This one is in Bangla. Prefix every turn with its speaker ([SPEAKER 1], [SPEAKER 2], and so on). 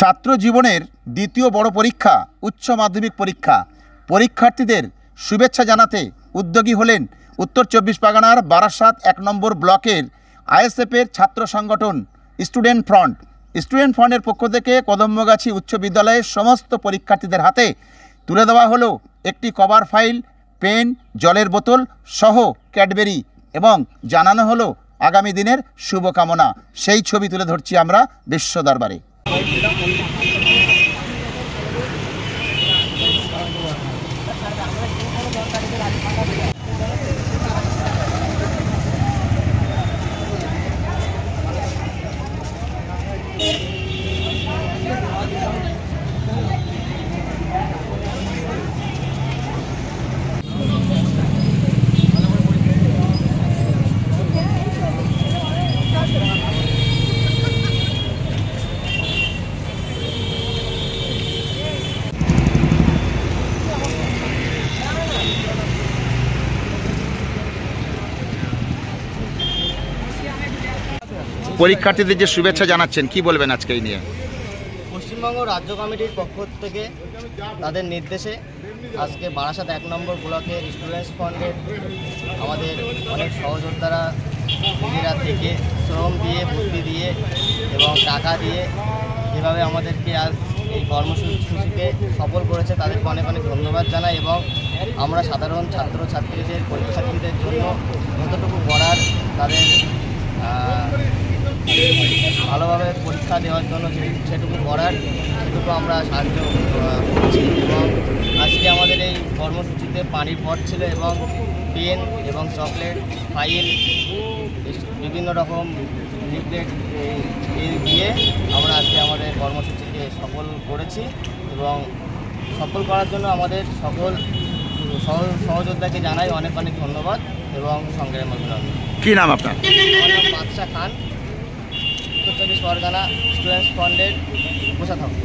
[SPEAKER 1] ছাত্র জীবনের দ্বিতীয় বড় পরীক্ষা উচ্চ মাধ্যমিক পরীক্ষা। পরীক্ষার্থীদের শুভেচ্ছা জানাতে উদ্যোগী হলেন উত্তর চব্বিশ পরগনার বারাসাত ১ নম্বর ব্লকের আইএসএফের ছাত্র সংগঠন স্টুডেন্ট ফ্রন্ট। স্টুডেন্ট ফ্রন্টের পক্ষ থেকে কদম্বগাছি উচ্চ বিদ্যালয়ের সমস্ত পরীক্ষার্থীদের হাতে তুলে দেওয়া হলো একটি কভার ফাইল, পেন, জলের বোতল সহ ক্যাডবেরি এবং জানানো হলো আগামী দিনের শুভকামনা। সেই ছবি তুলে ধরছি আমরা বিশ্ব দরবারে। পরীক্ষার্থীদের যে শুভেচ্ছা জানাচ্ছেন, কি বলবেন আজকে এই নিয়ে?
[SPEAKER 2] পশ্চিমবঙ্গ রাজ্য কমিটির পক্ষ থেকে তাদের নির্দেশে আজকে বারাসাত ১ নম্বর ব্লকের স্টুডেন্টস ফ্রন্টের আমাদের অনেক সহযোদ্ধারা নিজেরা থেকে শ্রম দিয়ে, বুদ্ধি দিয়ে এবং টাকা দিয়ে যেভাবে আমাদেরকে আজ এই কর্মসূচিকে সফল করেছে তাদেরকে অনেক অনেক ধন্যবাদ জানাই। এবং আমরা সাধারণ ছাত্রছাত্রীদের পরীক্ষার্থীদের জন্য যতটুকু করার, তাদের ভালোভাবে পরীক্ষা দেওয়ার জন্য সেটুকু করার সেটুকু আমরা সাহায্য করছি। এবং আজকে আমাদের এই কর্মসূচিতে পানির পট ছিল এবং পেন এবং চকলেট, ফাইল, বিভিন্ন রকম লিফলেট দিয়ে আমরা আজকে আমাদের কর্মসূচিকে সফল করেছি। এবং সফল করার জন্য আমাদের সকল সহযোদ্ধাকে জানাই অনেক অনেক ধন্যবাদ এবং সংগ্রাম অভিনন্দন।
[SPEAKER 1] কী নাম আপনার?
[SPEAKER 2] আমার নাম বাদশা খান, উত্তর চব্বিশ পরগনা স্টুডেন্টস ফ্রন্টের কোষাধ্যক্ষ।